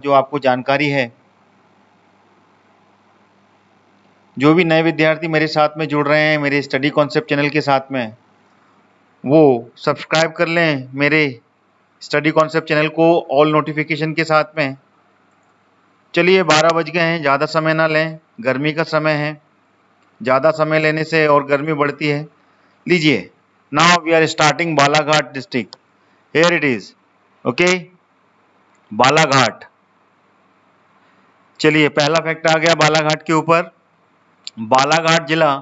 जो आपको जानकारी है, जो भी नए विद्यार्थी मेरे साथ में जुड़ रहे हैं मेरे स्टडी कॉन्सेप्ट चैनल के साथ में, वो सब्सक्राइब कर लें मेरे स्टडी कॉन्सेप्ट चैनल को ऑल नोटिफिकेशन के साथ में। चलिए 12 बज गए हैं, ज़्यादा समय ना लें, गर्मी का समय है, ज़्यादा समय लेने से और गर्मी बढ़ती है। लीजिए, now we are starting Balaghat district. Here it is, okay, Balaghat. चलिए, पहला फैक्ट आ गया बालाघाट के ऊपर। बालाघाट जिला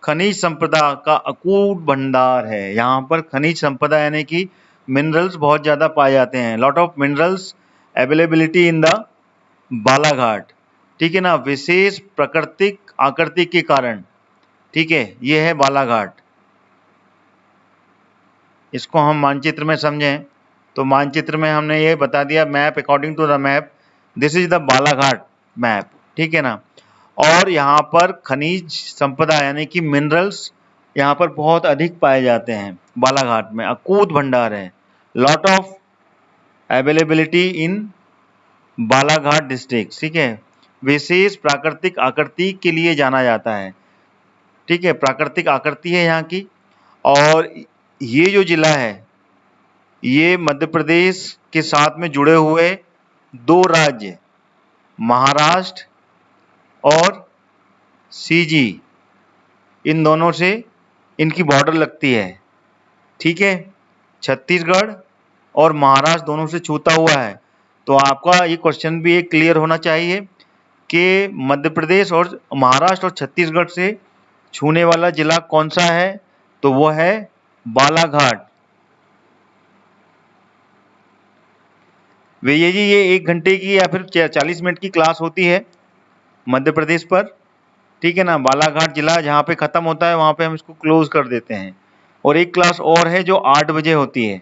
खनिज संपदा का अकूट भंडार है। यहाँ पर खनिज संपदा यानी कि मिनरल्स बहुत ज़्यादा पाए जाते हैं। Lot of minerals availability in the Balaghat, ठीक है ना, विशेष प्राकृतिक आकृति के कारण, ठीक है, ये है बालाघाट। इसको हम मानचित्र में समझें तो मानचित्र में हमने ये बता दिया, map according to the map, this is the Balaghat map, ठीक है ना। और यहाँ पर खनिज संपदा यानी कि मिनरल्स यहाँ पर बहुत अधिक पाए जाते हैं बालाघाट में, अकूत भंडार है। Lot of availability in Balaghat district, ठीक है, विशेष प्राकृतिक आकृति के लिए जाना जाता है, ठीक है, प्राकृतिक आकृति है यहाँ की। और ये जो जिला है ये मध्य प्रदेश के साथ में जुड़े हुए दो राज्य महाराष्ट्र और सीजी, इन दोनों से इनकी बॉर्डर लगती है, ठीक है। छत्तीसगढ़ और महाराष्ट्र दोनों से छूता हुआ है। तो आपका ये क्वेश्चन भी एक क्लियर होना चाहिए कि मध्य प्रदेश और महाराष्ट्र और छत्तीसगढ़ से छूने वाला जिला कौन सा है, तो वो है बालाघाट। भैया जी, ये 1 घंटे की या फिर 40 मिनट की क्लास होती है मध्य प्रदेश पर, ठीक है ना। बालाघाट जिला जहाँ पे ख़त्म होता है वहाँ पे हम इसको क्लोज कर देते हैं। और एक क्लास और है जो 8 बजे होती है,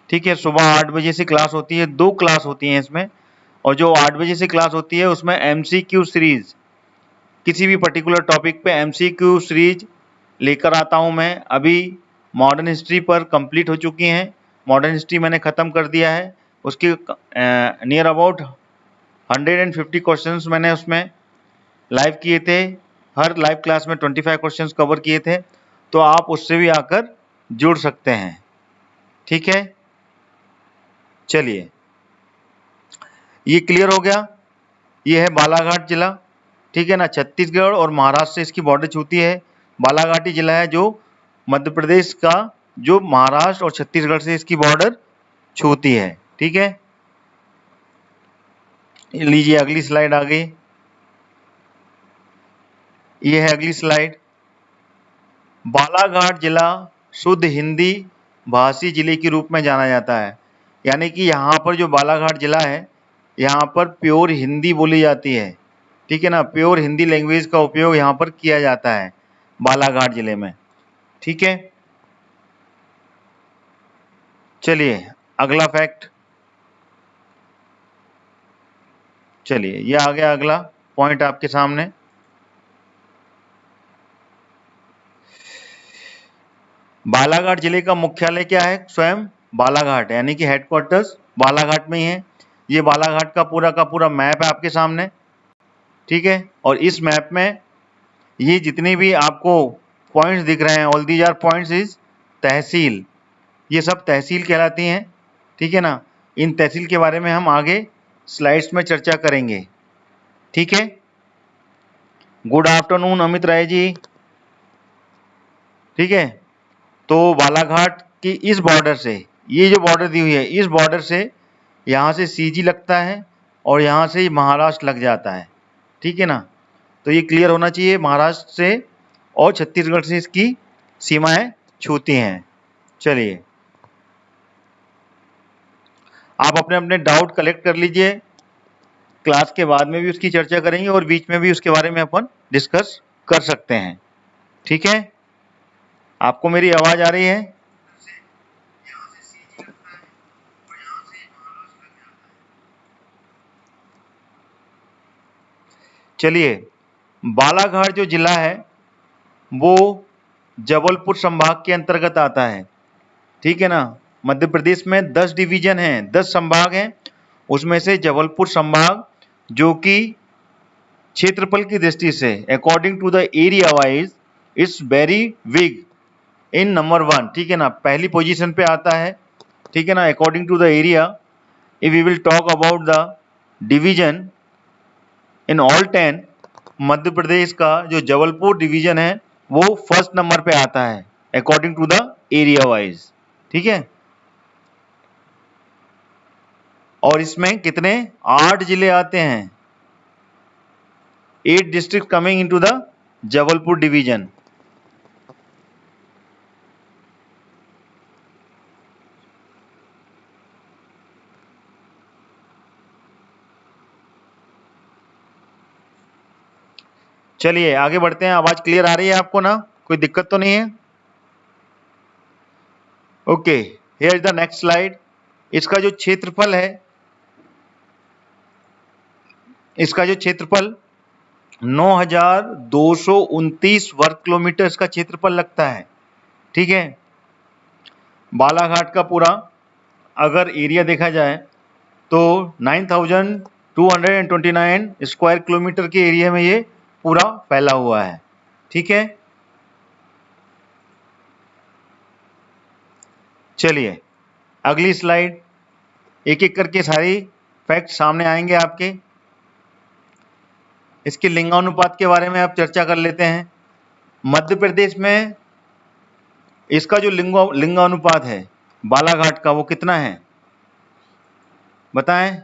ठीक है, सुबह 8 बजे से क्लास होती है। 2 क्लास होती हैं इसमें, और जो 8 बजे से क्लास होती है उसमें MCQ सीरीज, किसी भी पर्टिकुलर टॉपिक पे MCQ सीरीज लेकर आता हूँ मैं। अभी मॉडर्न हिस्ट्री पर कंप्लीट हो चुकी हैं, मॉडर्न हिस्ट्री मैंने ख़त्म कर दिया है। उसके नियर अबाउट 150 क्वेश्चंस मैंने उसमें लाइव किए थे। हर लाइव क्लास में 25 क्वेश्चंस कवर किए थे, तो आप उससे भी आकर जुड़ सकते हैं, ठीक है। चलिए, ये क्लियर हो गया। ये है बालाघाट जिला, ठीक है ना, छत्तीसगढ़ और महाराष्ट्र से इसकी बॉर्डर छूती है। बालाघाटी जिला है जो मध्य प्रदेश का, जो महाराष्ट्र और छत्तीसगढ़ से इसकी बॉर्डर छूती है, ठीक है। लीजिए, अगली स्लाइड आ गई। ये है अगली स्लाइड। बालाघाट जिला शुद्ध हिंदी भाषी जिले के रूप में जाना जाता है। यानी कि यहाँ पर जो बालाघाट जिला है यहाँ पर प्योर हिंदी बोली जाती है, ठीक है ना, प्योर हिंदी लैंग्वेज का उपयोग यहाँ पर किया जाता है बालाघाट जिले में, ठीक है। चलिए, अगला फैक्ट, चलिए ये आ गया अगला पॉइंट आपके सामने। बालाघाट जिले का मुख्यालय क्या है? स्वयं बालाघाट, यानी कि हेडक्वार्टर्स बालाघाट में ही है। ये बालाघाट का पूरा मैप है आपके सामने, ठीक है। और इस मैप में ये जितने भी आपको पॉइंट्स दिख रहे हैं, all these are points is तहसील, ये सब तहसील कहलाती हैं, ठीक है ना। इन तहसील के बारे में हम आगे स्लाइड्स में चर्चा करेंगे, ठीक है। गुड आफ्टरनून अमित राय जी, ठीक है। तो बालाघाट की इस बॉर्डर से, ये जो बॉर्डर दी हुई है, इस बॉर्डर से यहाँ से सीजी लगता है और यहाँ से महाराष्ट्र लग जाता है, ठीक है ना। तो ये क्लियर होना चाहिए, महाराष्ट्र से और छत्तीसगढ़ से इसकी सीमाएं छूती हैं। चलिए, आप अपने अपने डाउट कलेक्ट कर लीजिए, क्लास के बाद में भी उसकी चर्चा करेंगे और बीच में भी उसके बारे में अपन डिस्कस कर सकते हैं, ठीक है। आपको मेरी आवाज आ रही है? चलिए, बालाघाट जो जिला है वो जबलपुर संभाग के अंतर्गत आता है, ठीक है ना। मध्य प्रदेश में 10 डिवीजन हैं, 10 संभाग हैं, उसमें से जबलपुर संभाग जो कि क्षेत्रफल की दृष्टि से according to the area wise it's very big in number 1, ठीक है ना, पहली पोजीशन पे आता है, ठीक है ना, according to the area. If we will talk about the division in all 10, Madhya Pradesh का जो जबलपुर डिवीजन है वो फर्स्ट नंबर पे आता है according to the area wise, ठीक है। और इसमें कितने 8 जिले आते हैं, 8 district coming into the Jabalpur division. चलिए आगे बढ़ते हैं। आवाज क्लियर आ रही है आपको ना, कोई दिक्कत तो नहीं है? Okay, here is the next slide. इसका जो क्षेत्रफल है, इसका जो क्षेत्रफल 9,229 वर्ग किलोमीटर इसका क्षेत्रफल लगता है, ठीक है। बालाघाट का पूरा अगर एरिया देखा जाए तो 9,229 स्क्वायर किलोमीटर के एरिया में ये पूरा फैला हुआ है, ठीक है। चलिए अगली स्लाइड, एक एक करके सारी फैक्ट सामने आएंगे आपके। इसके लिंगानुपात के बारे में आप चर्चा कर लेते हैं। मध्य प्रदेश में इसका जो लिंगानुपात है बालाघाट का वो कितना है बताएं।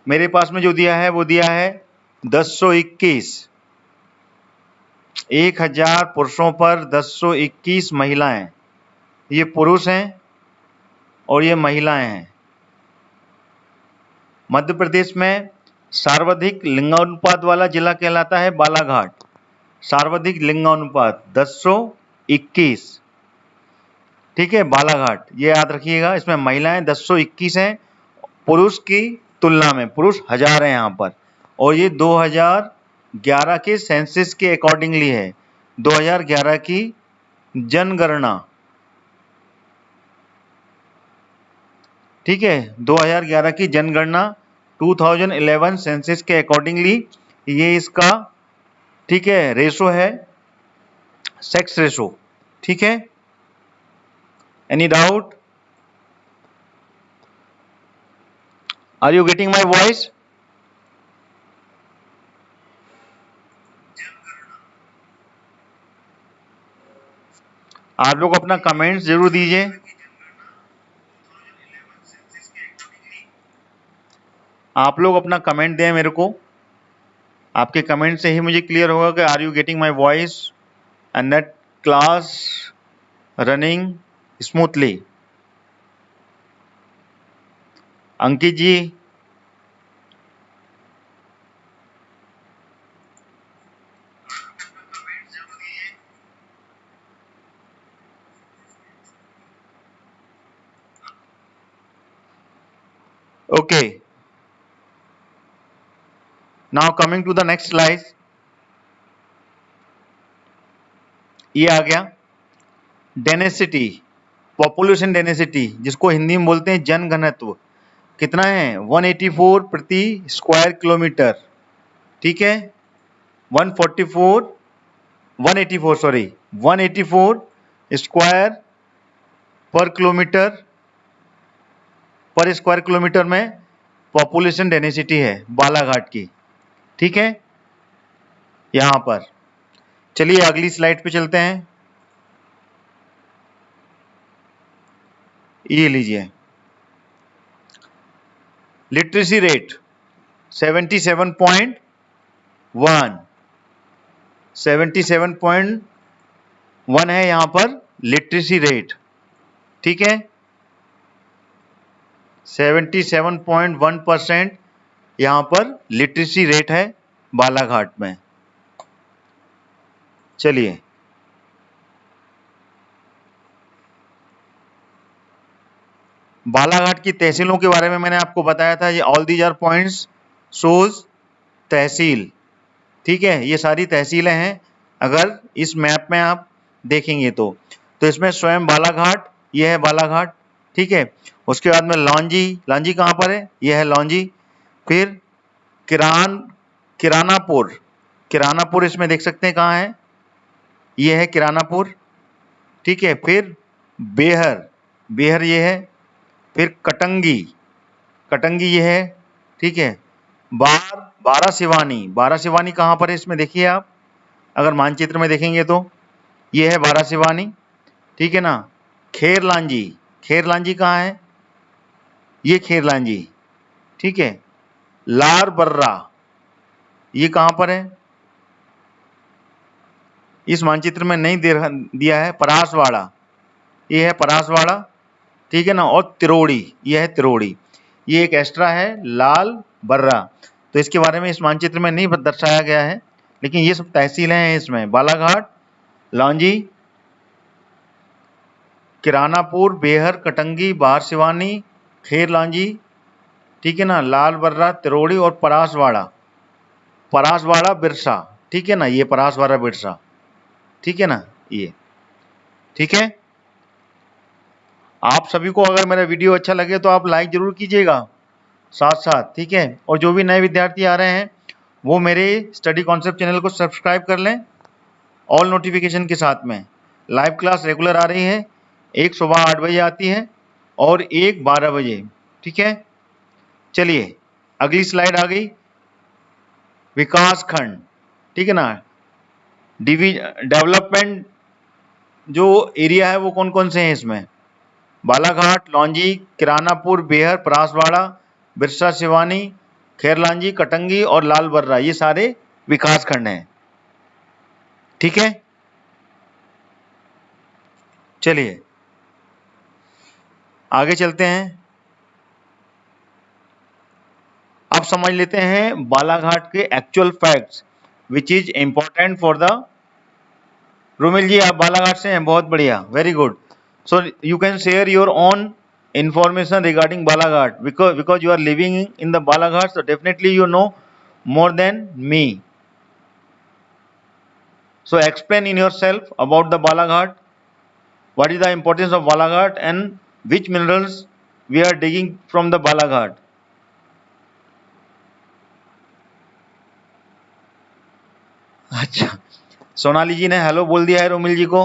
मेरे पास में जो दिया है वो दिया है 1021, 1000 पुरुषों पर 1021 महिलाएं। ये पुरुष हैं और ये महिलाएं हैं। मध्य प्रदेश में सर्वाधिक लिंगानुपात वाला जिला कहलाता है बालाघाट। सर्वाधिक लिंगानुपात 1021, ठीक है, बालाघाट, ये याद रखिएगा। इसमें महिलाएं 1021 हैं पुरुष की तुलना में, पुरुष 1000 है यहाँ पर। और ये 2011 के सेंसस के अकॉर्डिंगली है, 2011 की जनगणना, ठीक है, 2011 की जनगणना 2011 सेंसस के अकॉर्डिंगली ये इसका, ठीक है, रेशो है, सेक्स रेशो, ठीक है। Any doubt? Are you getting my voice? आप लोग अपना कमेंट्स जरूर दीजिए। आप लोग अपना कमेंट दें मेरे को, आपके कमेंट से ही मुझे क्लियर होगा कि are you getting my voice and that class running smoothly. Ankit ji, okay, now coming to the next slide. ये आ गया डेंसिटी, पॉपुलेशन डेंसिटी, जिसको हिंदी में बोलते हैं जनघनत्व, कितना है 184 प्रति स्क्वायर किलोमीटर, ठीक है, 184 स्क्वायर पर किलोमीटर, पर स्क्वायर किलोमीटर में पॉपुलेशन डेंसिटी है बालाघाट की, ठीक है, यहां पर। चलिए अगली स्लाइड पे चलते हैं। ये लीजिए, लिटरेसी रेट 77.1, 77.1 है यहां पर लिटरेसी रेट, ठीक है, 77.1% यहां पर लिटरेसी रेट है बालाघाट में। चलिए बालाघाट की तहसीलों के बारे में मैंने आपको बताया था, ये all these are points shows तहसील, ठीक है, ये सारी तहसीलें हैं अगर इस मैप में आप देखेंगे तो इसमें स्वयं बालाघाट, ये है बालाघाट, ठीक है। उसके बाद में लौंजी, लौंजी कहाँ पर है, ये है लौंजी। फिर किरानापुर, किरानापुर इसमें देख सकते हैं कहाँ है, ये है किरानापुर, ठीक है। फिर बेहर, बेहर ये है। फिर कटंगी, कटंगी ये है, ठीक है। बारासिवानी, बारासिवानी कहाँ पर है इसमें देखिए आप, अगर मानचित्र में देखेंगे तो ये है बारासिवानी, ठीक है ना। खेरलांजी, खेरलांजी कहाँ है, ये खेरलांजी, ठीक है। लार बर्रा ये कहाँ पर है, इस मानचित्र में नहीं दिया है। परासवाड़ा, ये है परासवाड़ा, ठीक है ना। और तिरोड़ी, ये है तिरोड़ी, ये एक एक्स्ट्रा है लाल बर्रा। तो इसके बारे में इस मानचित्र में नहीं दर्शाया गया है, लेकिन ये सब तहसीलें हैं इसमें, बालाघाट, लौंजी, किरानापुर, बेहर, कटंगी, बारसिवानी, खेरलांजी, ठीक है ना, लाल बर्रा, तिरोड़ी और परासवाड़ा, परासवाड़ा बिरसा, ठीक है ना, ये परासवाड़ा बिरसा, ठीक है ना, ये ठीक है। आप सभी को अगर मेरा वीडियो अच्छा लगे तो आप लाइक जरूर कीजिएगा साथ साथ, ठीक है। और जो भी नए विद्यार्थी आ रहे हैं वो मेरे स्टडी कॉन्सेप्ट चैनल को सब्सक्राइब कर लें ऑल नोटिफिकेशन के साथ में। लाइव क्लास रेगुलर आ रही है, एक सुबह 8 बजे आती है और एक 12 बजे, ठीक है। चलिए अगली स्लाइड आ गई, विकास खंड, ठीक है ना। डेवलपमेंट जो एरिया है वो कौन कौन से हैं इसमें, बालाघाट, लौंजी, किरानापुर, बेहर, परासवाड़ा, बिरसा सिवानी, खेरलांजी, कटंगी और लाल बर्रा, ये सारे विकास खंड हैं, ठीक है। चलिए आगे चलते हैं, अब समझ लेते हैं बालाघाट के actual facts which is important for the. Romil ji आप बालाघाट से हैं, बहुत बढ़िया, very good. So you can share your own information regarding Balaghat because you are living in the Balaghat, so definitely you know more than me. So explain in yourself about the Balaghat, what is the importance of Balaghat and which minerals we are digging from the Balaghat. अच्छा, सोनाली जी ने hello बोल दिया है रोमिल जी को।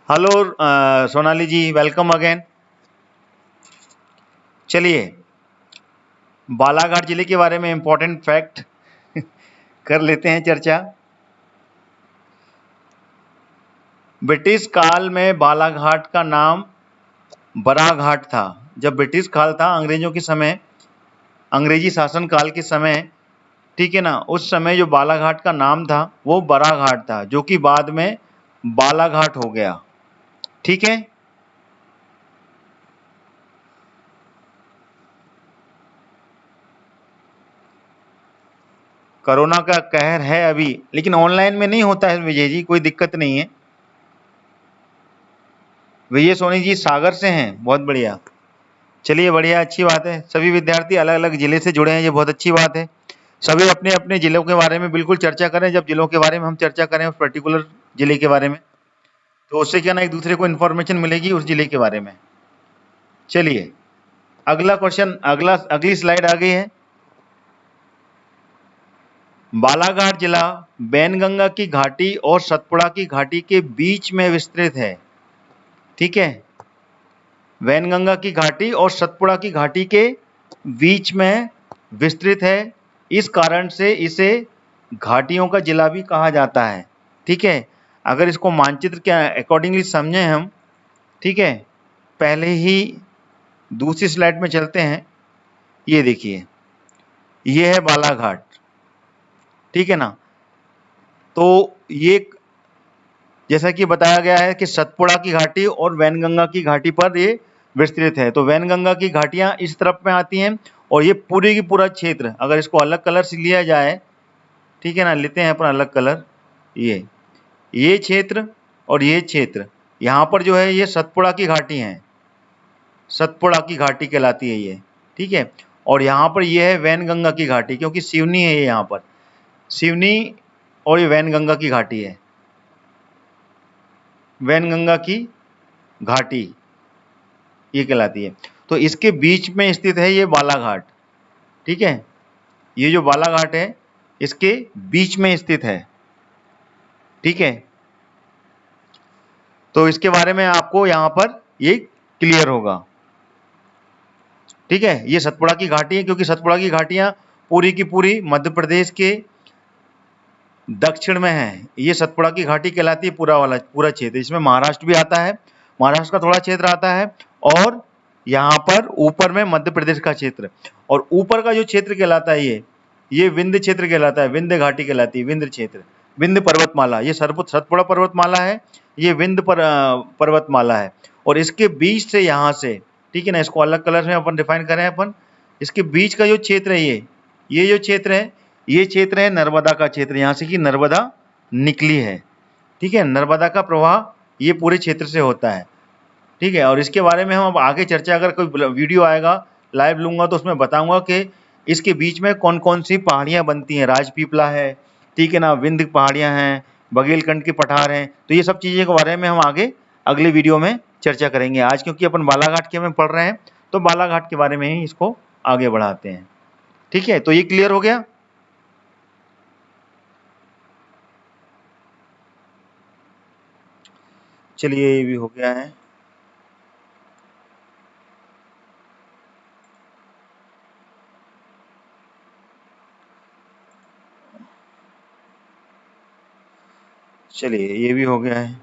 Hello Sonali जी, welcome again. चलिए बालाघाट जिले के बारे में इंपॉर्टेंट फैक्ट कर लेते हैं चर्चा। ब्रिटिश काल में बालाघाट का नाम बराघाट था। जब ब्रिटिश काल था, अंग्रेजों के समय, अंग्रेजी शासन काल के समय, ठीक है ना, उस समय जो बालाघाट का नाम था वो बराघाट था, जो कि बाद में बालाघाट हो गया, ठीक है। कोरोना का कहर है अभी, लेकिन ऑनलाइन में नहीं होता है विजय जी, कोई दिक्कत नहीं है। विजय सोनी जी सागर से हैं, बहुत बढ़िया। चलिए बढ़िया, अच्छी बात है, सभी विद्यार्थी अलग अलग जिले से जुड़े हैं, ये बहुत अच्छी बात है। सभी अपने अपने जिलों के बारे में बिल्कुल चर्चा करें। जब जिलों के बारे में हम चर्चा करें उस पर्टिकुलर जिले के बारे में, तो उससे क्या ना एक दूसरे को इन्फॉर्मेशन मिलेगी उस जिले के बारे में। चलिए अगला क्वेश्चन, अगली स्लाइड आ गई है। बालाघाट जिला बैनगंगा की घाटी और सतपुड़ा की घाटी के बीच में विस्तृत है, ठीक है। वैनगंगा की घाटी और सतपुड़ा की घाटी के बीच में विस्तृत है, इस कारण से इसे घाटियों का जिला भी कहा जाता है, ठीक है। अगर इसको मानचित्र के अकॉर्डिंगली समझें हम, ठीक है, पहले ही दूसरी स्लाइड में चलते हैं। ये देखिए, ये है बालाघाट, ठीक है ना। तो ये जैसा कि बताया गया है कि सतपुड़ा की घाटी और वैनगंगा की घाटी पर ये विस्तृत है। तो वैनगंगा की घाटियां इस तरफ में आती हैं और ये पूरी की पूरा क्षेत्र, अगर इसको अलग कलर से लिया जाए, ठीक है ना, लेते हैं अपन अलग कलर, ये क्षेत्र और ये क्षेत्र, यहाँ पर जो है ये सतपुड़ा की घाटी है, सतपुड़ा की घाटी कहलाती है ये, ठीक है। और यहाँ पर ये है वैनगंगा की घाटी, क्योंकि सिवनी है ये, यहाँ पर सिवनी और ये वैनगंगा की घाटी है, वैनगंगा की घाटी, ये कहलाती है। तो इसके बीच में स्थित है ये बालाघाट, ठीक है, ये जो बालाघाट है इसके बीच में स्थित है, ठीक है। तो इसके बारे में आपको यहाँ पर ये क्लियर होगा, ठीक है। ये सतपुड़ा की घाटी है, क्योंकि सतपुड़ा की घाटियां पूरी की पूरी मध्य प्रदेश के दक्षिण में है। ये सतपुड़ा की घाटी कहलाती है पूरा क्षेत्र। इसमें महाराष्ट्र भी आता है, महाराष्ट्र का थोड़ा क्षेत्र आता है, और यहाँ पर ऊपर में मध्य प्रदेश का क्षेत्र, और ऊपर का जो क्षेत्र कहलाता है ये विंध्य क्षेत्र कहलाता है, विंध्य घाटी कहलाती है, विंध्य क्षेत्र, विंध्य पर्वतमाला। ये सतपुड़ा पर्वतमाला है, ये विंध्य पर्वतमाला है, और इसके बीच से यहाँ से, ठीक है ना, इसको अलग कलर में अपन डिफाइन करें अपन। इसके बीच का जो क्षेत्र है ये जो क्षेत्र है, ये क्षेत्र है नर्मदा का क्षेत्र, यहाँ से कि नर्मदा निकली है, ठीक है। नर्मदा का प्रवाह ये पूरे क्षेत्र से होता है, ठीक है। और इसके बारे में हम अब आगे चर्चा, अगर कोई वीडियो आएगा लाइव लूंगा तो उसमें बताऊंगा कि इसके बीच में कौन कौन सी पहाड़ियाँ बनती हैं। राजपीपला है, ठीक है ना, विंध्य पहाड़ियाँ हैं, बघेलखंड के पठार हैं। तो ये सब चीज़ें के बारे में हम आगे अगले वीडियो में चर्चा करेंगे। आज क्योंकि अपन बालाघाट के में पढ़ रहे हैं तो बालाघाट के बारे में ही इसको आगे बढ़ाते हैं, ठीक है। तो ये क्लियर हो गया। चलिए ये भी हो गया है। चलिए ये भी हो गया है।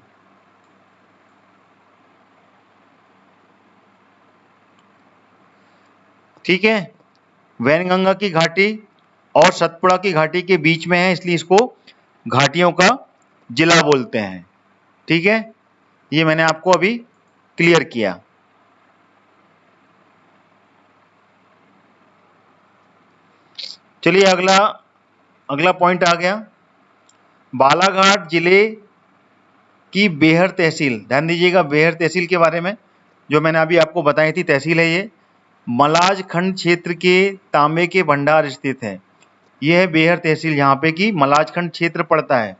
ठीक है, वैनगंगा की घाटी और सतपुड़ा की घाटी के बीच में है, इसलिए इसको घाटियों का जिला बोलते हैं, ठीक है। ये मैंने आपको अभी क्लियर किया। चलिए अगला पॉइंट आ गया, बालाघाट जिले की बेहर तहसील। ध्यान दीजिएगा, बेहर तहसील के बारे में जो मैंने अभी आपको बताई थी तहसील है ये, मलाज खंड क्षेत्र के तांबे के भंडार स्थित है। यह है बेहर तहसील, यहाँ पे की मलाज खंड क्षेत्र पड़ता है।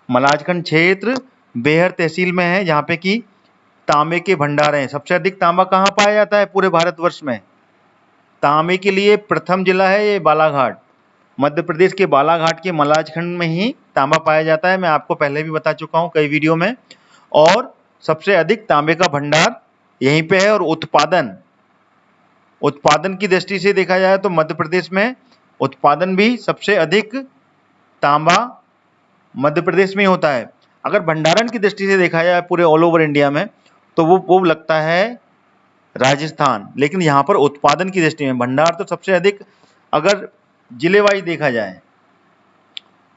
मलाज खंड क्षेत्र बेहर तहसील में है, जहाँ पे की तांबे के भंडार हैं। सबसे अधिक तांबा कहाँ पाया जाता है पूरे भारतवर्ष में? तांबे के लिए प्रथम जिला है ये बालाघाट। मध्य प्रदेश के बालाघाट के मलाज खंड में ही तांबा पाया जाता है, मैं आपको पहले भी बता चुका हूँ कई वीडियो में। और सबसे अधिक तांबे का भंडार यहीं पे है। और उत्पादन की दृष्टि से देखा जाए तो मध्य प्रदेश में उत्पादन भी सबसे अधिक तांबा मध्य प्रदेश में ही होता है। अगर भंडारण की दृष्टि से देखा जाए पूरे ऑल ओवर इंडिया में तो वो लगता है राजस्थान, लेकिन यहाँ पर उत्पादन की दृष्टि में भंडार तो सबसे अधिक, अगर जिले वाइज देखा जाए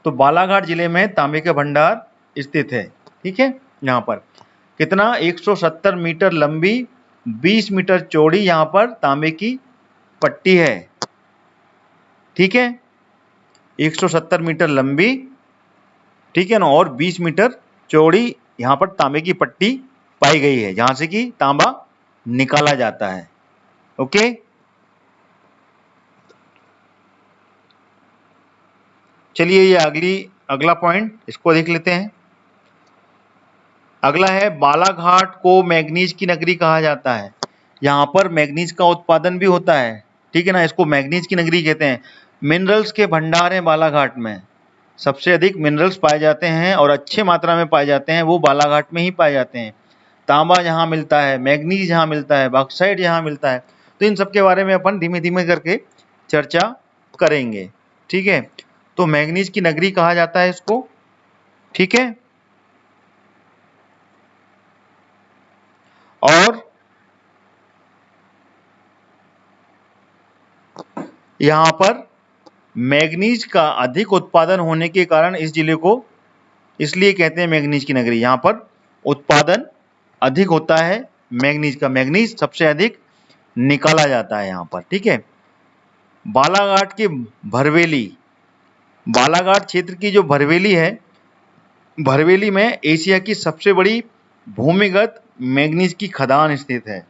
तो बालाघाट जिले में तांबे के भंडार स्थित है, ठीक है। यहाँ पर कितना 170 मीटर लंबी 20 मीटर चौड़ी यहाँ पर तांबे की पट्टी है, ठीक है। 170 मीटर लंबी, ठीक है ना, और 20 मीटर चौड़ी यहाँ पर तांबे की पट्टी पाई गई है, जहां से कि तांबा निकाला जाता है। ओके, चलिए ये अगला पॉइंट इसको देख लेते हैं। अगला है बालाघाट को मैग्नीज की नगरी कहा जाता है। यहाँ पर मैग्नीज का उत्पादन भी होता है, ठीक है ना, इसको मैग्नीज की नगरी कहते हैं। मिनरल्स के भंडार हैं बालाघाट में, सबसे अधिक मिनरल्स पाए जाते हैं और अच्छे मात्रा में पाए जाते हैं, वो बालाघाट में ही पाए जाते हैं। तांबा जहाँ मिलता है, मैग्नीज जहाँ मिलता है, बॉक्साइट जहाँ मिलता है, तो इन सब के बारे में अपन धीमे धीमे करके चर्चा करेंगे, ठीक है। तो मैग्नीज की नगरी कहा जाता है इसको, ठीक है। और यहाँ पर मैग्नीज का अधिक उत्पादन होने के कारण इस जिले को इसलिए कहते हैं मैग्नीज की नगरी। यहाँ पर उत्पादन अधिक होता है मैग्नीज का, मैग्नीज सबसे अधिक निकाला जाता है यहाँ पर, ठीक है। बालाघाट की भरवेली, बालाघाट क्षेत्र की जो भरवेली है, भरवेली में एशिया की सबसे बड़ी भूमिगत मैग्नीज की खदान स्थित है।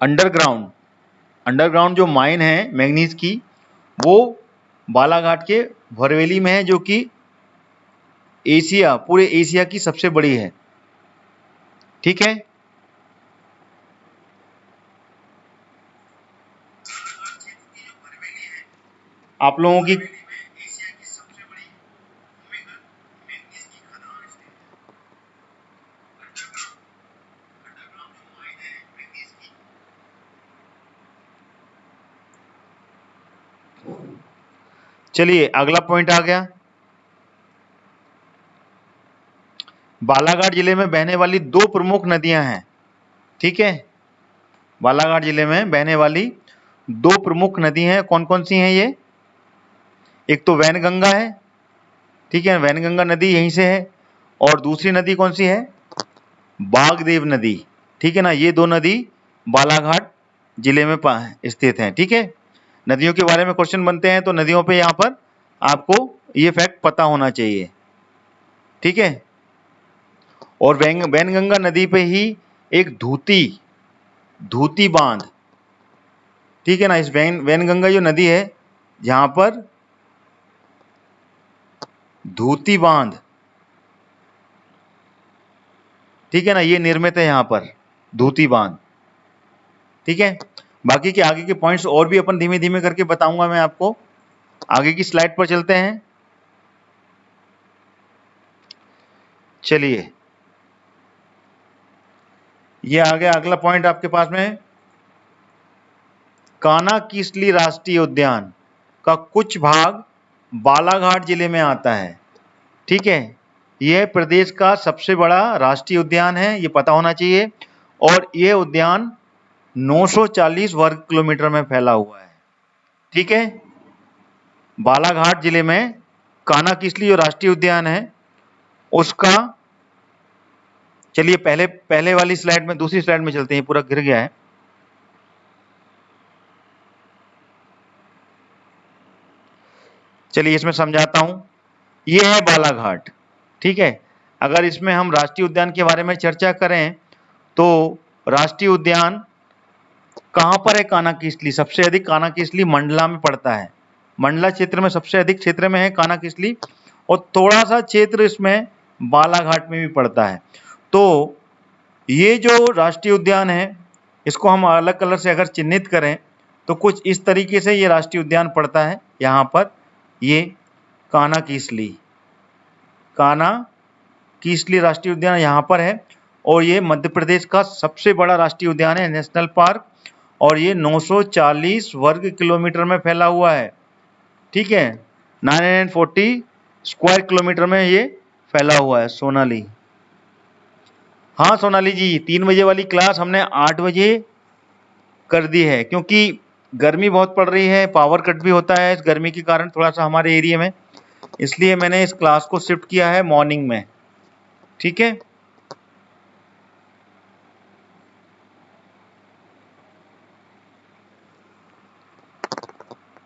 अंडरग्राउंड जो माइन है मैग्नीज की, वो बालाघाट के भरवेली में है, जो कि पूरे एशिया की सबसे बड़ी है, ठीक है। आप लोगों की चलिए अगला पॉइंट आ गया। बालाघाट जिले में बहने वाली दो प्रमुख नदियां हैं, ठीक है। बालाघाट जिले में बहने वाली दो प्रमुख नदी हैं, कौन कौन सी हैं ये? एक तो वैनगंगा है, ठीक है, वैनगंगा नदी यहीं से है, और दूसरी नदी कौन सी है? बागदेव नदी, ठीक है ना। ये दो नदी बालाघाट जिले में स्थित हैं, ठीक है। नदियों के बारे में क्वेश्चन बनते हैं तो नदियों पे यहाँ पर आपको ये फैक्ट पता होना चाहिए, ठीक है। और वैनगंगा नदी पे ही एक धूती बांध, ठीक है ना। इस वैनगंगा जो नदी है जहां पर धूती बांध, ठीक है ना, ये निर्मित है यहाँ पर धूती बांध, ठीक है। बाकी के आगे के पॉइंट्स और भी अपन धीमे धीमे करके बताऊंगा मैं आपको। आगे की स्लाइड पर चलते हैं। चलिए ये आ गया अगला पॉइंट आपके पास में। कानाकिसली राष्ट्रीय उद्यान का कुछ भाग बालाघाट जिले में आता है, ठीक है। यह प्रदेश का सबसे बड़ा राष्ट्रीय उद्यान है, ये पता होना चाहिए। और यह उद्यान 940 वर्ग किलोमीटर में फैला हुआ है, ठीक है। बालाघाट जिले में कानाकिसली जो राष्ट्रीय उद्यान है उसका, चलिए पहले वाली स्लाइड में, दूसरी स्लाइड में चलते हैं, पूरा गिर गया है। चलिए इसमें समझाता हूं। ये है बालाघाट, ठीक है। अगर इसमें हम राष्ट्रीय उद्यान के बारे में चर्चा करें तो राष्ट्रीय उद्यान कहां पर है? कानाकिसली, सबसे अधिक कानाकिसली मंडला में पड़ता है। मंडला क्षेत्र में सबसे अधिक क्षेत्र में है कानाकिसली, और थोड़ा सा क्षेत्र इसमें बालाघाट में भी पड़ता है। तो ये जो राष्ट्रीय उद्यान है इसको हम अलग कलर से अगर चिन्हित करें तो कुछ इस तरीके से ये राष्ट्रीय उद्यान पड़ता है। यहाँ पर ये कानाकिसली राष्ट्रीय उद्यान यहाँ पर है, और ये मध्य प्रदेश का सबसे बड़ा राष्ट्रीय उद्यान है, नेशनल पार्क। और ये 940 वर्ग किलोमीटर में फैला हुआ है, ठीक है। 940 स्क्वायर किलोमीटर में ये फैला हुआ है। सोनाली, हाँ सोनाली जी, 3 बजे वाली क्लास हमने 8 बजे कर दी है, क्योंकि गर्मी बहुत पड़ रही है, पावर कट भी होता है इस गर्मी के कारण थोड़ा सा हमारे एरिया में, इसलिए मैंने इस क्लास को शिफ्ट किया है मॉर्निंग में, ठीक है।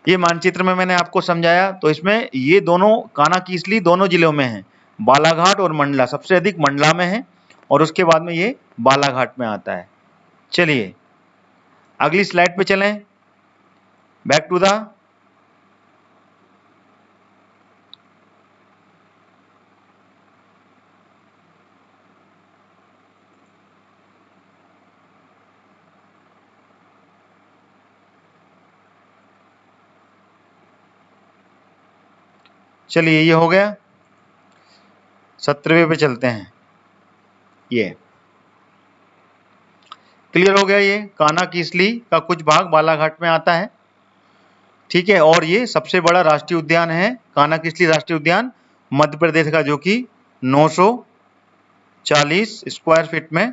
ये मानचित्र में मैंने आपको समझाया, तो इसमें ये दोनों कानाकिसली दोनों जिलों में है, बालाघाट और मंडला। सबसे अधिक मंडला में है और उसके बाद में ये बालाघाट में आता है। चलिए अगली स्लाइड पे चलें, बैक टू द, चलिए ये हो गया। 17वें पे चलते हैं। ये क्लियर हो गया, ये कानाकिसली का कुछ भाग बालाघाट में आता है, ठीक है। और ये सबसे बड़ा राष्ट्रीय उद्यान है कानाकिसली राष्ट्रीय उद्यान मध्य प्रदेश का, जो कि 940 स्क्वायर फीट में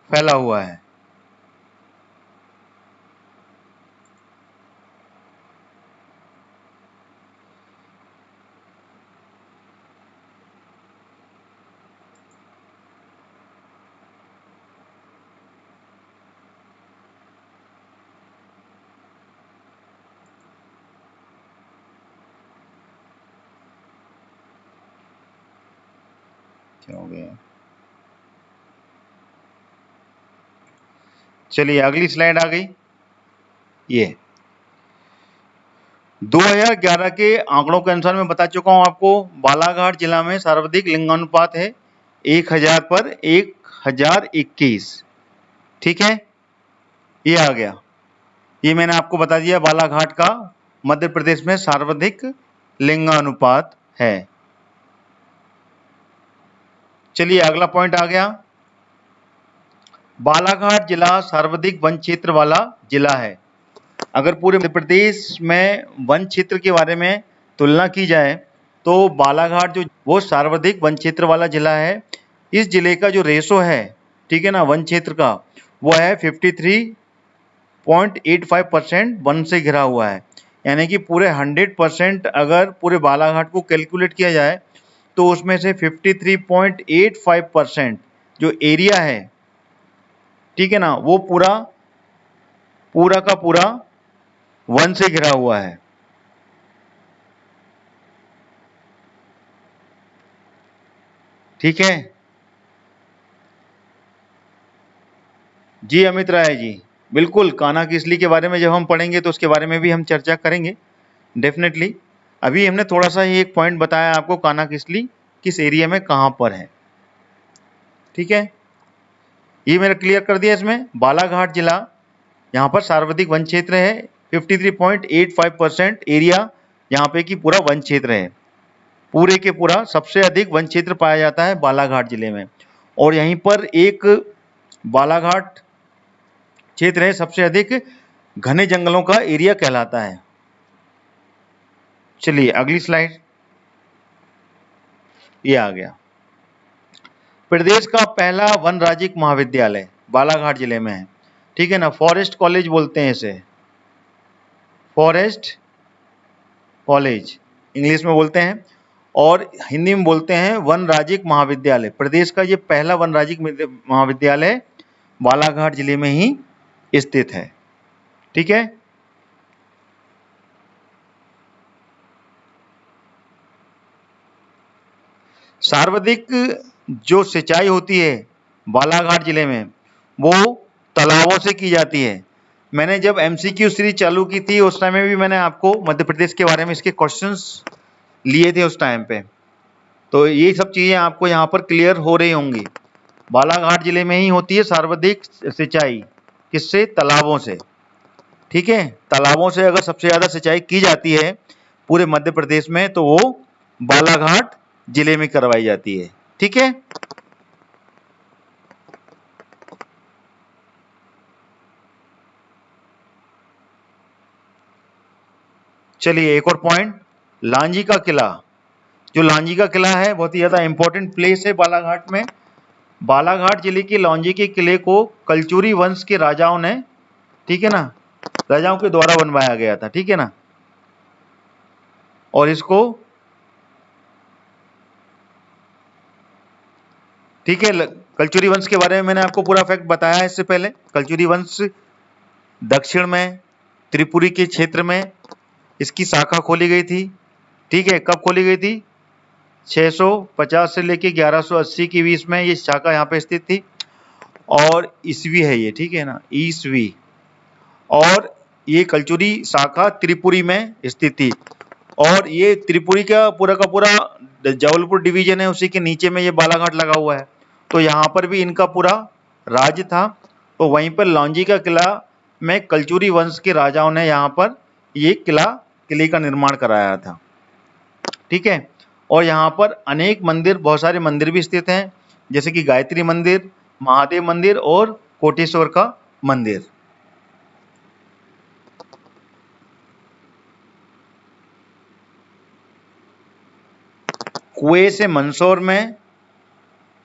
फैला हुआ है। क्या हो गया? चलिए अगली स्लाइड आ गई। ये 2011 के आंकड़ों के अनुसार मैं बता चुका हूं आपको, बालाघाट जिला में सर्वाधिक लिंगानुपात है 1000 पर 1021, ठीक है। ये आ गया, ये मैंने आपको बता दिया बालाघाट का मध्य प्रदेश में सर्वाधिक लिंगानुपात है। चलिए अगला पॉइंट आ गया, बालाघाट जिला सर्वाधिक वन क्षेत्र वाला जिला है। अगर पूरे मध्य प्रदेश में वन क्षेत्र के बारे में तुलना की जाए तो बालाघाट जो वो सर्वाधिक वन क्षेत्र वाला जिला है। इस जिले का जो रेशो है, ठीक है ना, वन क्षेत्र का, वो है 53.85% वन से घिरा हुआ है। यानी कि पूरे 100% अगर पूरे बालाघाट को कैलकुलेट किया जाए तो उसमें से 53.85% जो एरिया है, ठीक है ना, वो पूरा का पूरा वन से घिरा हुआ है। ठीक है जी अमित राय जी, बिल्कुल। कान्हा किसली के बारे में जब हम पढ़ेंगे तो उसके बारे में भी हम चर्चा करेंगे डेफिनेटली। अभी हमने थोड़ा सा ही एक पॉइंट बताया आपको, कान्हा किसली किस एरिया में कहां पर है। ठीक है, ये मैंने क्लियर कर दिया। इसमें बालाघाट जिला यहाँ पर सर्वाधिक वन क्षेत्र है, 53.85% एरिया यहाँ पे की पूरा वन क्षेत्र है। पूरे के पूरा सबसे अधिक वन क्षेत्र पाया जाता है बालाघाट जिले में। और यहीं पर एक बालाघाट क्षेत्र है सबसे अधिक घने जंगलों का एरिया कहलाता है। चलिए अगली स्लाइड, ये आ गया। प्रदेश का पहला वन राज्यिक महाविद्यालय बालाघाट जिले में है। ठीक है ना, फॉरेस्ट कॉलेज बोलते हैं इसे, फॉरेस्ट कॉलेज इंग्लिश में बोलते हैं और हिंदी में बोलते हैं वन राज्यिक महाविद्यालय। प्रदेश का ये पहला वन राज्यिक महाविद्यालय बालाघाट जिले में ही स्थित है। ठीक है, सर्वाधिक जो सिंचाई होती है बालाघाट जिले में वो तालाबों से की जाती है। मैंने जब MCQ सीरीज चालू की थी उस टाइम में भी मैंने आपको मध्य प्रदेश के बारे में इसके क्वेश्चंस लिए थे उस टाइम पे, तो ये सब चीजें आपको यहाँ पर क्लियर हो रही होंगी। बालाघाट जिले में ही होती है सर्वाधिक सिंचाई, किससे? तालाबों से। ठीक है, तालाबों से अगर सबसे ज्यादा सिंचाई की जाती है पूरे मध्य प्रदेश में तो वो बालाघाट जिले में करवाई जाती है। ठीक है, चलिए एक और पॉइंट, लांजी का किला। जो लांजी का किला है बहुत ही ज्यादा इंपॉर्टेंट प्लेस है बालाघाट में। बालाघाट जिले के लांजी के किले को कलचुरी वंश के राजाओं ने, ठीक है ना, राजाओं के द्वारा बनवाया गया था। ठीक है ना, और इसको, ठीक है, कलचुरी वंश के बारे में मैंने आपको पूरा फैक्ट बताया है इससे पहले। कलचुरी वंश दक्षिण में त्रिपुरी के क्षेत्र में इसकी शाखा खोली गई थी। ठीक है, कब खोली गई थी? 650 से लेके 1180 के बीच में ये शाखा यहाँ पे स्थित थी। और ईस्वी है ये, ठीक है ना, ईस्वी। और ये कलचुरी शाखा त्रिपुरी में स्थित थी। और ये त्रिपुरी का पूरा जबलपुर डिवीजन है, उसी के नीचे में ये बालाघाट लगा हुआ है। तो यहाँ पर भी इनका पूरा राज्य था। तो वहीं पर लांजी का किला में कलचुरी वंश के राजाओं ने यहाँ पर ये किले का निर्माण कराया था। ठीक है, और यहाँ पर अनेक मंदिर, बहुत सारे मंदिर भी स्थित हैं, जैसे कि गायत्री मंदिर, महादेव मंदिर और कोटेश्वर का मंदिर। कुएं से मंदसौर में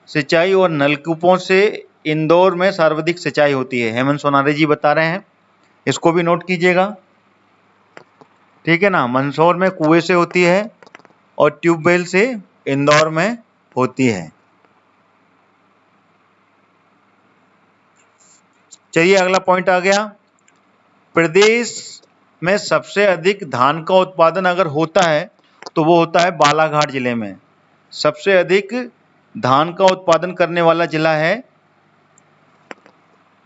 सिंचाई और नलकूपों से इंदौर में सर्वाधिक सिंचाई होती है। हेमंत सोनारे जी बता रहे हैं, इसको भी नोट कीजिएगा। ठीक है ना, मंदसौर में कुएं से होती है और ट्यूबवेल से इंदौर में होती है। चलिए अगला पॉइंट आ गया, प्रदेश में सबसे अधिक धान का उत्पादन अगर होता है तो वो होता है बालाघाट जिले में। सबसे अधिक धान का उत्पादन करने वाला जिला है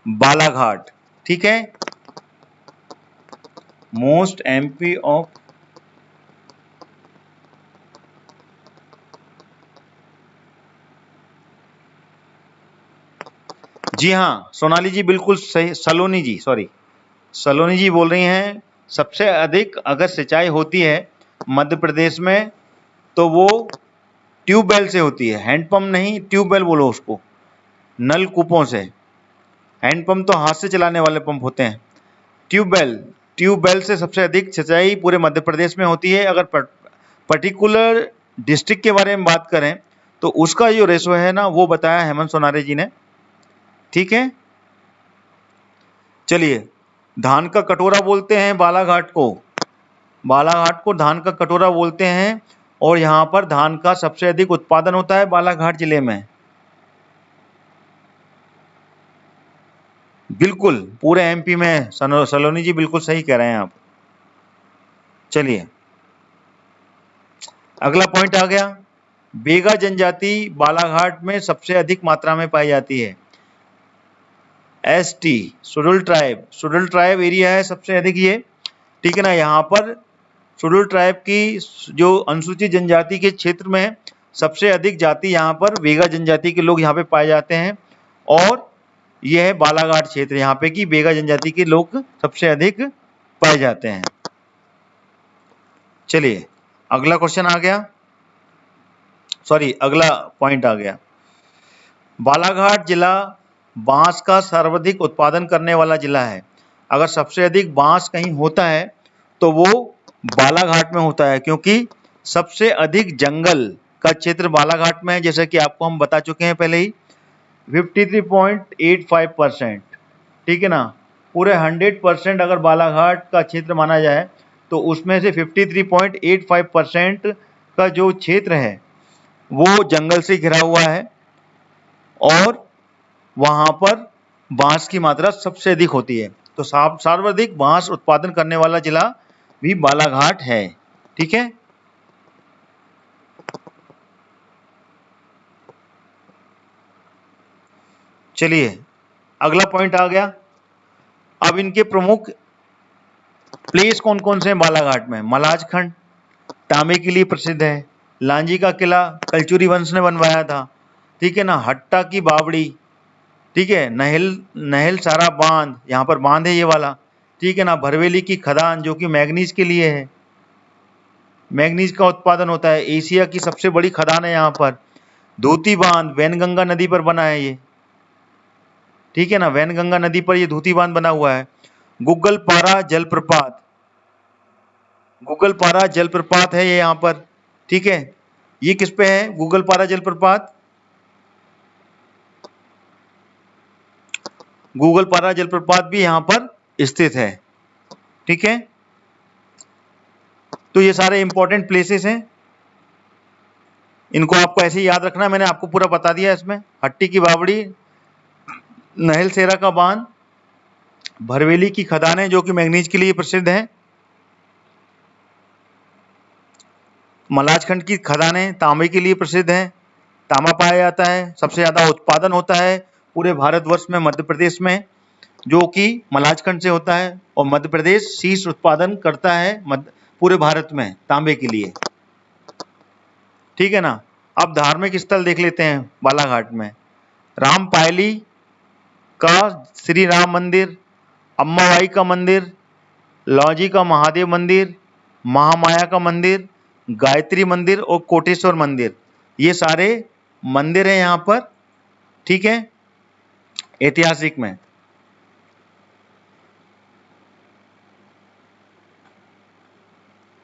बालाघाट। ठीक है, मोस्ट MP ऑफ, जी हाँ सोनाली जी बिल्कुल सही, सलोनी जी बोल रही हैं, सबसे अधिक अगर सिंचाई होती है मध्य प्रदेश में तो वो ट्यूबवेल से होती है, हैंडपंप नहीं, ट्यूबवेल बोलो उसको, नलकूपों से। हैंडपंप तो हाथ से चलाने वाले पंप होते हैं। ट्यूबवेल, ट्यूबवेल से सबसे अधिक सिंचाई पूरे मध्य प्रदेश में होती है। अगर पर्टिकुलर डिस्ट्रिक्ट के बारे में बात करें तो उसका जो रेशो है ना, वो बताया हेमंत सोनारे जी ने। ठीक है, चलिए, धान का कटोरा बोलते हैं बालाघाट को, बालाघाट को धान का कटोरा बोलते हैं। और यहाँ पर धान का सबसे अधिक उत्पादन होता है बालाघाट जिले में। बिल्कुल, पूरे एमपी में। सलोनी जी बिल्कुल सही कह रहे हैं आप। चलिए, अगला पॉइंट आ गया, बेगा जनजाति बालाघाट में सबसे अधिक मात्रा में पाई जाती है। एसटी, शेड्यूल्ड ट्राइब एरिया है सबसे अधिक ये। ठीक है ना, यहाँ पर शेड्यूल्ड ट्राइब की जो अनुसूचित जनजाति के क्षेत्र में सबसे अधिक जाति यहाँ पर बेगा जनजाति के लोग यहाँ पे पाए जाते हैं। और यह है बालाघाट क्षेत्र, यहाँ पे की बेगा जनजाति के लोग सबसे अधिक पाए जाते हैं। चलिए, अगला क्वेश्चन आ गया, सॉरी अगला पॉइंट आ गया। बालाघाट जिला बांस का सर्वाधिक उत्पादन करने वाला जिला है। अगर सबसे अधिक बांस कहीं होता है तो वो बालाघाट में होता है, क्योंकि सबसे अधिक जंगल का क्षेत्र बालाघाट में है, जैसे कि आपको हम बता चुके हैं पहले ही, 53.85%। ठीक है ना, पूरे 100% अगर बालाघाट का क्षेत्र माना जाए तो उसमें से 53.85% का जो क्षेत्र है वो जंगल से घिरा हुआ है। और वहां पर बांस की मात्रा सबसे अधिक होती है। तो सर्वाधिक बांस उत्पादन करने वाला जिला भी बालाघाट है। ठीक है, चलिए, अगला पॉइंट आ गया। अब इनके प्रमुख प्लेस कौन कौन से हैं बालाघाट में? मलाज खंड तांबे के लिए प्रसिद्ध है। लांजी का किला कलचुरी वंश ने बनवाया था। ठीक है ना, हट्टा की बावड़ी, ठीक है, नहल सारा बांध, यहाँ पर बांध है ये वाला। ठीक है ना, भरवेली की खदान जो कि मैग्नीज के लिए है, मैग्नीज का उत्पादन होता है। एशिया की सबसे बड़ी खदान है यहाँ पर। धूती बांध वैनगंगा नदी पर बना है ये। ठीक है ना, वैनगंगा नदी पर ये धूती बांध बना हुआ है। गुग्गलपारा जलप्रपात, गुग्गलपारा जलप्रपात है ये यहाँ पर। ठीक है, ये किस पे है गुग्गलपारा जलप्रपात? गुग्गलपारा जलप्रपात भी यहाँ पर स्थित है। ठीक है, तो ये सारे इंपॉर्टेंट प्लेसेस हैं, इनको आपको ऐसे ही याद रखना है। मैंने आपको पूरा बता दिया इसमें। हट्टी की बावड़ी, नहल सेरा का बांध, भरवेली की खदानें जो कि मैग्नीज के लिए प्रसिद्ध हैं, मलाजखंड की खदानें तांबे के लिए प्रसिद्ध हैं, तांबा पाया जाता है, सबसे ज़्यादा उत्पादन होता है पूरे भारतवर्ष में मध्य प्रदेश में, जो कि मलाजखंड से होता है। और मध्य प्रदेश शीर्ष उत्पादन करता है पूरे भारत में तांबे के लिए। ठीक है ना, अब धार्मिक स्थल देख लेते हैं बालाघाट में। रामपायली का श्री राम मंदिर, अम्माबाई का मंदिर, लौजी का महादेव मंदिर, महामाया का मंदिर, गायत्री मंदिर और कोटेश्वर मंदिर, ये सारे मंदिर हैं यहाँ पर। ठीक है, ऐतिहासिक में।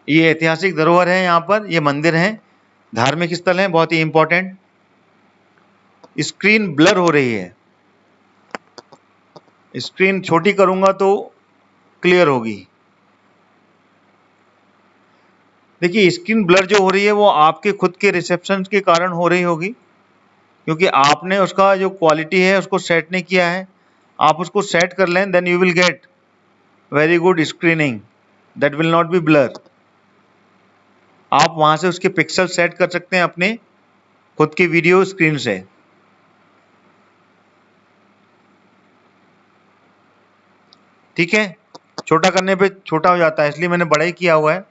ये ऐतिहासिक धरोहर है, यहाँ पर ये मंदिर हैं, धार्मिक स्थल हैं, बहुत ही इंपॉर्टेंट। स्क्रीन ब्लर हो रही है, स्क्रीन छोटी करूंगा तो क्लियर होगी। देखिए, स्क्रीन ब्लर जो हो रही है वो आपके खुद के रिसेप्शन के कारण हो रही होगी, क्योंकि आपने उसका जो क्वालिटी है उसको सेट नहीं किया है। आप उसको सेट कर लें, then you will get very good screening, that will not be blur. आप वहां से उसके पिक्सल सेट कर सकते हैं अपने खुद के वीडियो स्क्रीन से। ठीक है, छोटा करने पे छोटा हो जाता है, इसलिए मैंने बड़ा ही किया हुआ है।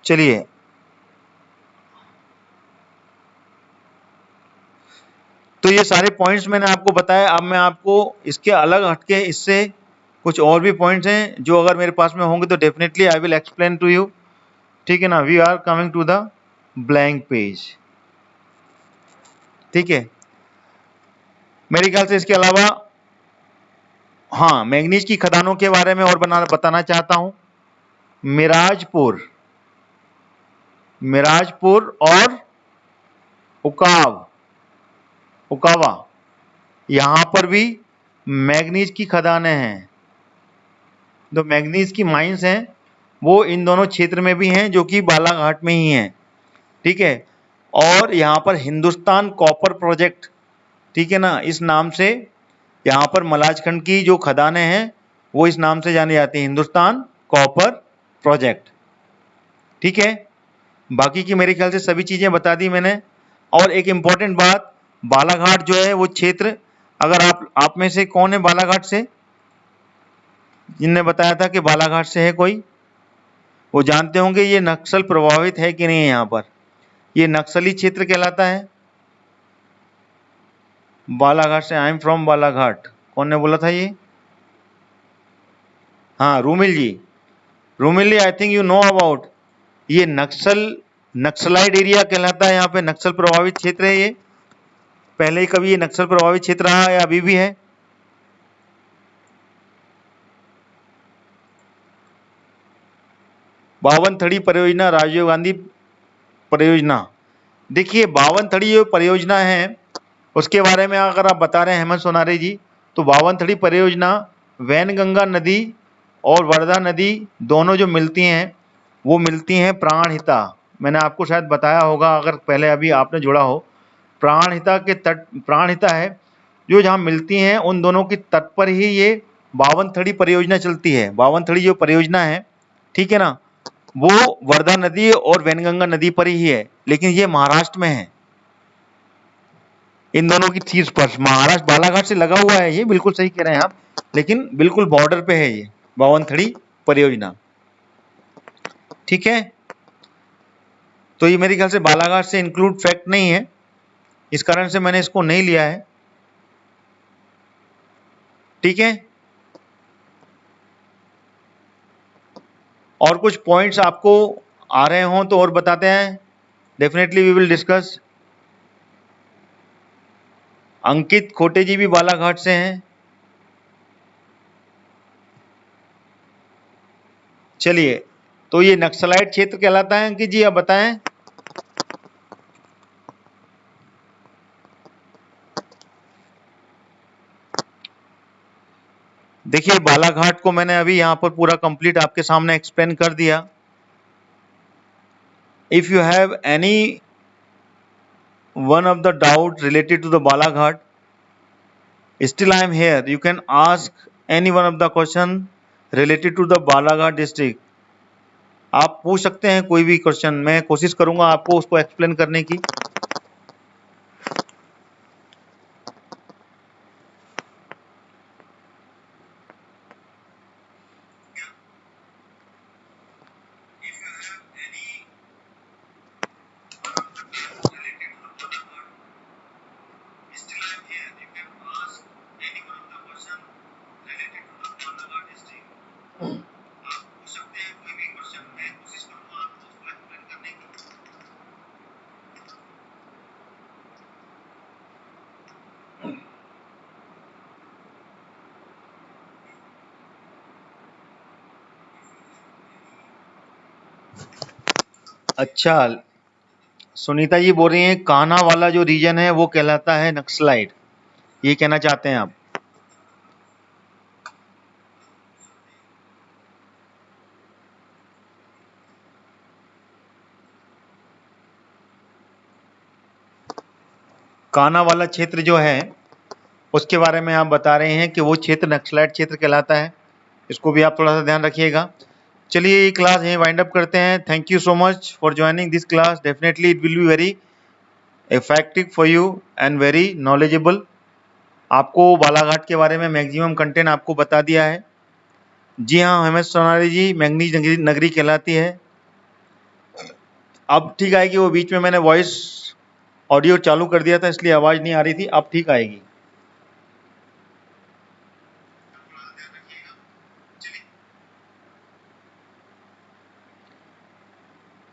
चलिए, तो ये सारे पॉइंट्स मैंने आपको बताया। अब मैं आपको इसके अलग हटके इससे कुछ और भी पॉइंट्स हैं जो अगर मेरे पास में होंगे तो definitely I will explain to you, ठीक है ना। We are coming to the blank page, ठीक है। मेरे ख्याल से इसके अलावा हाँ, मैग्नीज की खदानों के बारे में और बताना चाहता हूं। मिराजपुर और उकावा, यहां पर भी मैग्नीज की खदानें हैं। जो मैग्नीज की माइंस हैं वो इन दोनों क्षेत्र में भी हैं, जो कि बालाघाट में ही हैं, ठीक है। और यहाँ पर हिंदुस्तान कॉपर प्रोजेक्ट, ठीक है ना, इस नाम से यहाँ पर मलाजखंड की जो खदानें हैं वो इस नाम से जानी जाती है, हिंदुस्तान कॉपर प्रोजेक्ट, ठीक है। बाकी की मेरे ख्याल से सभी चीजें बता दी मैंने। और एक इम्पॉर्टेंट बात, बालाघाट जो है वो क्षेत्र, अगर आप में से कौन है बालाघाट से, जिनने बताया था कि बालाघाट से है कोई, वो जानते होंगे ये नक्सल प्रभावित है कि नहीं है। यहाँ पर ये नक्सली क्षेत्र कहलाता है बालाघाट से। आई एम फ्रॉम बालाघाट, कौन ने बोला था ये? हाँ, Romil ji, I think you know about. ये नक्सलाइड एरिया कहलाता है, यहाँ पे नक्सल प्रभावित क्षेत्र है ये। पहले ही कभी ये नक्सल प्रभावित क्षेत्र रहा या अभी भी है? बावनथड़ी परियोजना, राजीव गांधी परियोजना। देखिए, बावनथड़ी जो परियोजना है उसके बारे में अगर आप बता रहे हैं हेमंत सोनारे जी, तो बावनथड़ी परियोजना वैनगंगा नदी और वर्धा नदी दोनों जो मिलती हैं वो मिलती हैं प्राणहिता। मैंने आपको शायद बताया होगा, अगर पहले अभी आपने जुड़ा हो। प्राणहिता के तट, प्राणहिता है जो जहाँ मिलती हैं, उन दोनों की तट पर ही ये बावनथड़ी परियोजना चलती है। बावनथड़ी जो परियोजना है, ठीक है ना, वो वर्धा नदी और वैनगंगा नदी पर ही है, लेकिन ये महाराष्ट्र में है। इन दोनों की चीज पर महाराष्ट्र बालाघाट से लगा हुआ है, ये बिल्कुल सही कह रहे हैं आप, लेकिन बिल्कुल बॉर्डर पे है ये बावनथड़ी परियोजना, ठीक है। तो ये मेरे ख्याल से बालाघाट से इंक्लूड फैक्ट नहीं है, इस कारण से मैंने इसको नहीं लिया है, ठीक है। और कुछ पॉइंट्स आपको आ रहे हों तो और बताते हैं, डेफिनेटली वी विल डिस्कस। अंकित खोटे जी भी बालाघाट से हैं। चलिए, तो ये नक्सलाइट क्षेत्र कहलाता है अंकित जी, आप बताएं। देखिए, बालाघाट को मैंने अभी यहाँ पर पूरा कंप्लीट आपके सामने एक्सप्लेन कर दिया। If you have any one of the doubt related to the Balaghat, still I am here, you can ask any one of the question related to the Balaghat district। आप पूछ सकते हैं कोई भी क्वेश्चन, मैं कोशिश करूंगा आपको उसको एक्सप्लेन करने की। अच्छा, सुनीता जी बोल रही हैं कान्हा वाला जो रीजन है वो कहलाता है नक्सलाइट, ये कहना चाहते हैं आप? कान्हा वाला क्षेत्र जो है उसके बारे में आप बता रहे हैं कि वो क्षेत्र नक्सलाइट क्षेत्र कहलाता है, इसको भी आप थोड़ा सा ध्यान रखिएगा। चलिए, ये क्लास यहीं वाइंड अप करते हैं। Thank you so much for joining this class. Definitely it will be very effective for you and very knowledgeable. आपको बालाघाट के बारे में मैक्सिमम कंटेंट आपको बता दिया है। जी हाँ, हेमंत सोनारी जी, मैग्नीज नगरी कहलाती है। अब ठीक आएगी वो, बीच में मैंने वॉइस ऑडियो चालू कर दिया था इसलिए आवाज़ नहीं आ रही थी, अब ठीक आएगी।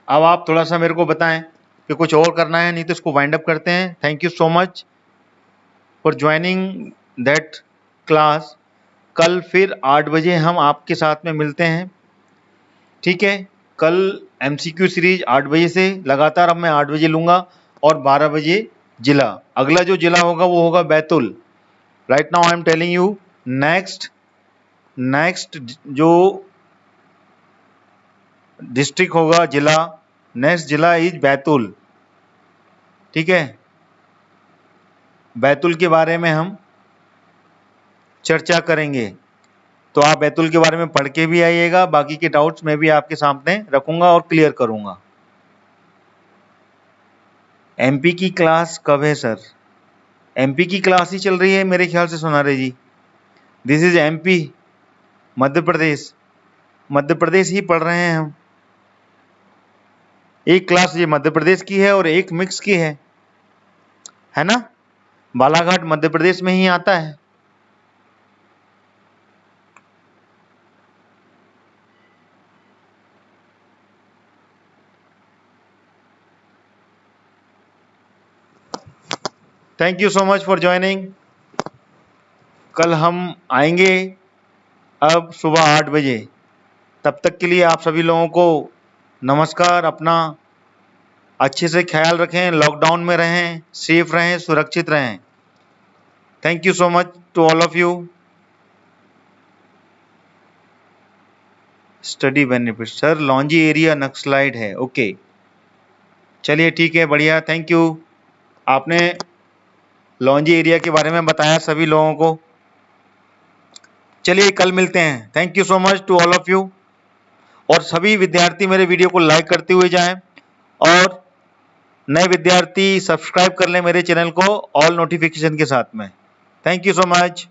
अब आप थोड़ा सा मेरे को बताएं कि कुछ और करना है, नहीं तो इसको वाइंड अप करते हैं। Thank you so much for joining that class. कल फिर 8 बजे हम आपके साथ में मिलते हैं, ठीक है। कल MCQ सीरीज 8 बजे से लगातार अब मैं 8 बजे लूँगा और 12 बजे जिला। अगला जो जिला होगा वो होगा Betul. Right now I am telling you next जो डिस्ट्रिक्ट होगा, जिला, नेक्स्ट जिला इज बैतूल, ठीक है। बैतूल के बारे में हम चर्चा करेंगे, तो आप बैतूल के बारे में पढ़ के भी आइएगा। बाकी के डाउट्स मैं भी आपके सामने रखूंगा और क्लियर करूंगा। MP की क्लास कब है सर? MP की क्लास ही चल रही है मेरे ख्याल से सोनारे जी। This is MP, Madhya Pradesh, Madhya Pradesh ही पढ़ रहे हैं हम। एक क्लास ये मध्य प्रदेश की है और एक मिक्स की है ना। बालाघाट मध्य प्रदेश में ही आता है। Thank you so much for joining. कल हम आएंगे अब सुबह 8 बजे। तब तक के लिए आप सभी लोगों को नमस्कार। अपना अच्छे से ख्याल रखें, लॉकडाउन में रहें, सेफ रहें, सुरक्षित रहें। Thank you so much to all of you. Study benefit sir, Lanji area naxalite है, ओके, चलिए ठीक है, बढ़िया, थैंक यू। आपने लॉन्जी एरिया के बारे में बताया सभी लोगों को। चलिए कल मिलते हैं। Thank you so much to all of you. और सभी विद्यार्थी मेरे वीडियो को लाइक करते हुए जाएं और नए विद्यार्थी सब्सक्राइब कर लें मेरे चैनल को ऑल नोटिफिकेशन के साथ में। Thank you so much.